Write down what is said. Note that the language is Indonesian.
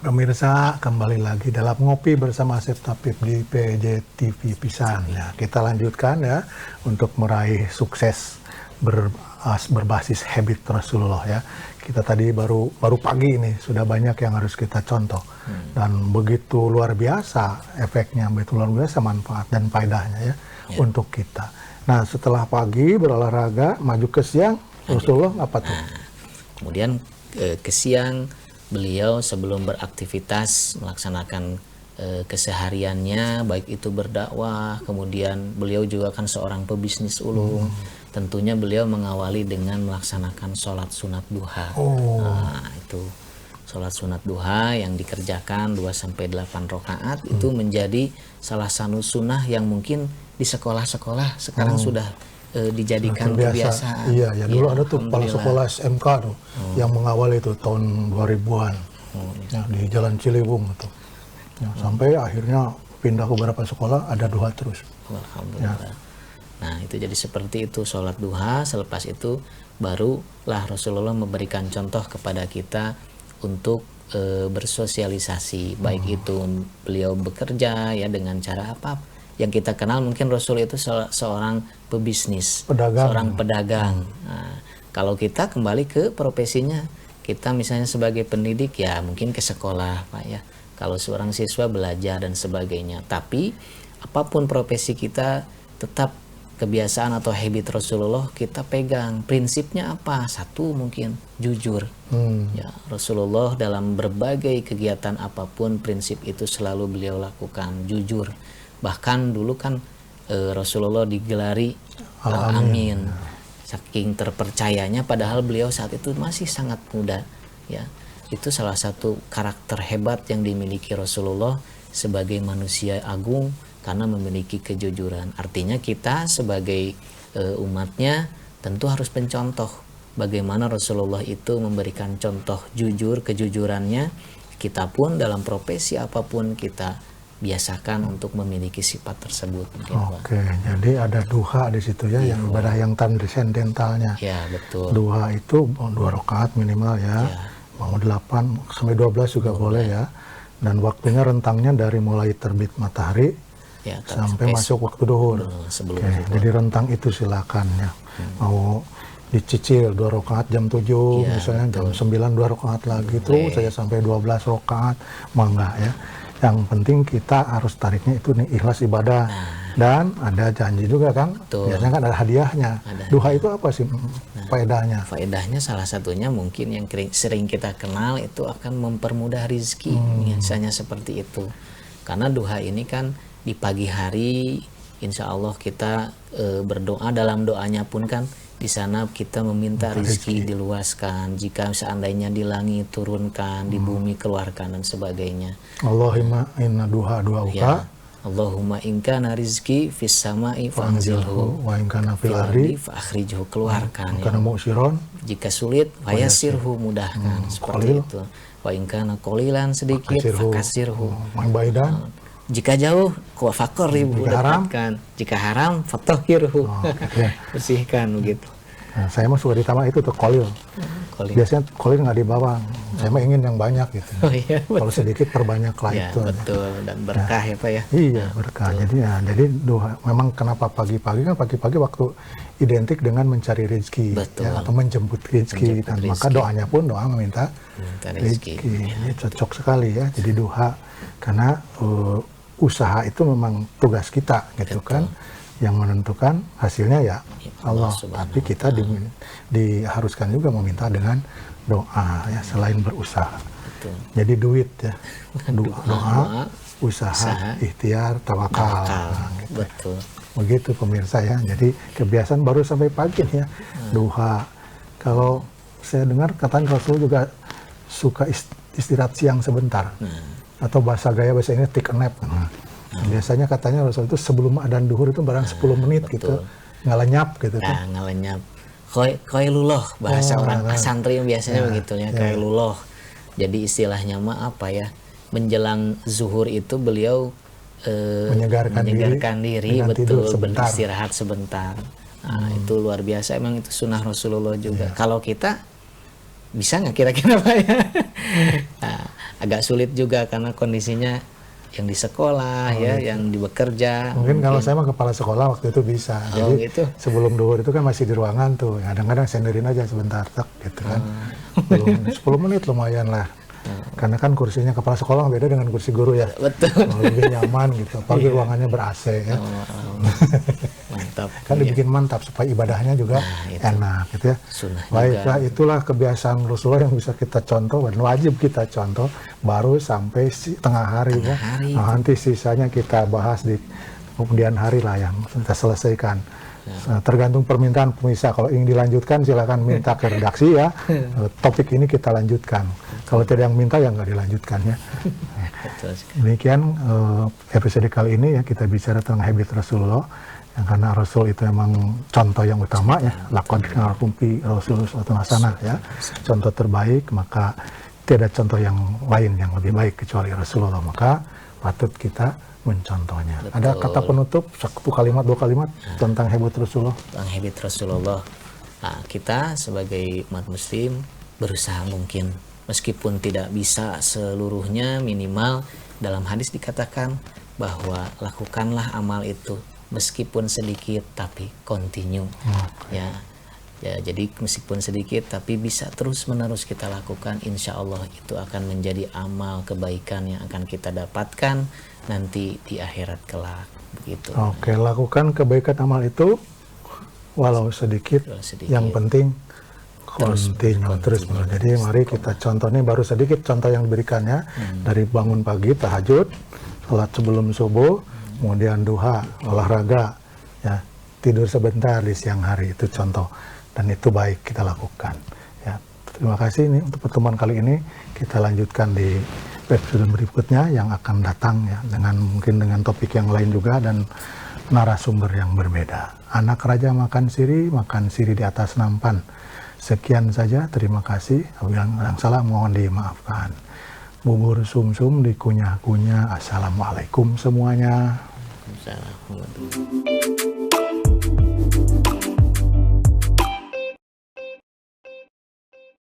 Pemirsa, kembali lagi dalam Ngopi bersama Asep Tapib di PJ TV Pisan. Ya, kita lanjutkan ya untuk meraih sukses berbasis habit Rasulullah ya. Kita tadi baru pagi ini sudah banyak yang harus kita contoh dan begitu luar biasa efeknya, begitu luar biasa manfaat dan faedahnya ya untuk kita. Nah, setelah pagi berolahraga maju ke siang, Rasulullah apa tuh? Kemudian ke siang beliau sebelum beraktivitas melaksanakan kesehariannya, baik itu berdakwah, kemudian beliau juga kan seorang pebisnis ulung. Tentunya beliau mengawali dengan melaksanakan sholat sunat duha. Nah, itu sholat sunat duha yang dikerjakan 2-8 rakaat itu menjadi salah satu sunnah yang mungkin di sekolah-sekolah sekarang sudah dijadikan kebiasaan. Iya, ya dulu ada tuh kepala sekolah SMK tuh yang mengawal itu tahun 2000-an ya, di Jalan Ciliwung tuh. Ya, sampai akhirnya pindah ke beberapa sekolah ada duha terus. Alhamdulillah. Ya. Nah, itu jadi seperti itu sholat duha. Selepas itu barulah Rasulullah memberikan contoh kepada kita untuk bersosialisasi, baik itu beliau bekerja ya dengan cara apa yang kita kenal. Mungkin Rasul itu seorang pebisnis, seorang pedagang. Nah, kalau kita kembali ke profesinya, kita misalnya sebagai pendidik ya mungkin ke sekolah Pak ya. Kalau seorang siswa belajar dan sebagainya. Tapi apapun profesi kita, tetap kebiasaan atau habit Rasulullah kita pegang. Prinsipnya apa? Satu mungkin jujur. Ya, Rasulullah dalam berbagai kegiatan apapun prinsip itu selalu beliau lakukan, jujur. Bahkan dulu kan Rasulullah digelari Al-Amin. Saking terpercayanya, padahal beliau saat itu masih sangat muda. Ya, itu salah satu karakter hebat yang dimiliki Rasulullah sebagai manusia agung karena memiliki kejujuran. Artinya kita sebagai umatnya tentu harus mencontoh bagaimana Rasulullah itu memberikan contoh jujur, kejujurannya. Kita pun dalam profesi apapun kita biasakan untuk memiliki sifat tersebut. Oke, jadi ada duha di situ ya, yang ibadah yang transcendentalnya. Ya, betul. Duha itu 2 rakaat minimal ya, mau 8 sampai 12 juga boleh ya. Dan waktunya rentangnya dari mulai terbit matahari sampai masuk waktu duhur. Jadi rentang itu silakan ya. Mau dicicil 2 rakaat jam 7 misalnya, jam 9 2 rakaat lagi terus saya sampai 12 rakaat, mangga ya. Yang penting kita harus tariknya itu nih ikhlas ibadah. Dan ada janji juga kan, biasanya kan ada hadiahnya. Duha itu apa sih faedahnya? Faedahnya salah satunya mungkin yang sering kita kenal itu akan mempermudah rezeki, misalnya seperti itu. Karena duha ini kan di pagi hari, insya Allah kita berdoa, dalam doanya pun kan di sana kita meminta rezeki diluaskan, jika seandainya di langit turunkan, di bumi keluarkan dan sebagainya. Allahumma inna duha uka. Allahumma inka rizki fis sama'i fa'anzilhu wa inkana fil ardi fa'akhrijhu, keluarkan. Kana mu'siron, jika sulit fayasirhu, mudahkan. Seperti itu. Wa inkana qalilan, sedikit fakasirhu. Baidan, jika jauh fakor ribu, dapatkan. Jika haram fatohirhu, bersihkan begitu. Nah, saya mah suka ditambah itu tuh kolil. Biasanya kolil nggak dibawa. Saya mah ingin yang banyak gitu. Kalau sedikit perbanyak lah itu. Betul, dan berkah ya Pak ya. Iya, berkah. Jadi doa memang kenapa pagi-pagi kan, pagi-pagi waktu identik dengan mencari rezeki ya, atau menjemput rezeki, dan maka doanya pun doa meminta rezeki. Ini cocok sekali ya. Jadi doa karena usaha itu memang tugas kita gitu kan, yang menentukan hasilnya ya Allah. Tapi kita diharuskan juga meminta dengan doa ya, selain berusaha. Jadi duit ya, doa, usaha, ikhtiar, tawakal. Gitu. Betul. Begitu pemirsa ya. Jadi kebiasaan baru sampai pagi ya, duha. Kalau saya dengar katanya Rasul juga suka istirahat siang sebentar. Atau bahasa Inggris take a nap. Biasanya katanya Rasul itu sebelum adzan duhur itu barang 10 menit gitu, ngalenyap gitu kan. Ngalenyap. Qailullah, bahasa orang santri biasanya begitu ya, qailullah. Jadi istilahnya mah apa ya? Menjelang zuhur itu beliau menyegarkan diri betul, beristirahat sebentar. Nah, itu luar biasa, emang itu sunnah Rasulullah juga. Kalau kita bisa nggak kira-kira Pak ya? Nah, agak sulit juga karena kondisinya yang di sekolah yang di bekerja. Mungkin kalau saya mah kepala sekolah waktu itu bisa. Jadi gitu. sebelum duhur itu kan masih di ruangan tuh. Kadang-kadang senderin aja sebentar gitu kan. Belum 10 menit lumayan lah. Karena kan kursinya kepala sekolah beda dengan kursi guru ya. Betul. Lebih nyaman gitu. Apalagi ruangannya ber-AC ya. Mantap. Kan dibikin mantap supaya ibadahnya juga enak gitu ya. Baiklah, itulah kebiasaan Rasulullah yang bisa kita contoh dan wajib kita contoh baru sampai tengah hari ya. Nah, nanti sisanya kita bahas di kemudian hari lah yang kita selesaikan. Tergantung permintaan pemirsa. Kalau ingin dilanjutkan silakan minta ke redaksi ya. Topik ini kita lanjutkan. Kalau tidak yang minta ya nggak dilanjutkan ya. Demikian episode kali ini ya, kita bicara tentang habit Rasulullah. Yang karena Rasul itu memang contoh yang utama ya, laqad kana lakum fi Rasulillah uswatun hasanah ya, contoh terbaik, maka tidak contoh yang lain yang lebih baik kecuali Rasulullah, maka patut kita mencontohnya. Betul. Ada kata penutup, satu kalimat, dua kalimat tentang habit Rasulullah? Tentang habit Rasulullah, nah, kita sebagai umat muslim berusaha mungkin, meskipun tidak bisa seluruhnya, minimal dalam hadis dikatakan bahwa lakukanlah amal itu meskipun sedikit tapi continue. Ya, jadi meskipun sedikit tapi bisa terus menerus kita lakukan, insya Allah itu akan menjadi amal kebaikan yang akan kita dapatkan nanti di akhirat kelak, begitu. Oke, lakukan kebaikan amal itu walau sedikit. Yang penting terus. Jadi mari kita contohnya baru sedikit contoh yang diberikannya dari bangun pagi tahajud, salat sebelum subuh, kemudian duha, olahraga, ya, tidur sebentar di siang hari, itu contoh, dan itu baik kita lakukan. Ya, terima kasih ini untuk pertemuan kali ini, kita lanjutkan di episode berikutnya yang akan datang ya, mungkin dengan topik yang lain juga dan narasumber yang berbeda. Anak raja makan siri di atas nampan. Sekian saja, terima kasih. Yang salah mohon dimaafkan. Bubur sumsum dikunyah-kunyah. Assalamualaikum semuanya. Assalamualaikum.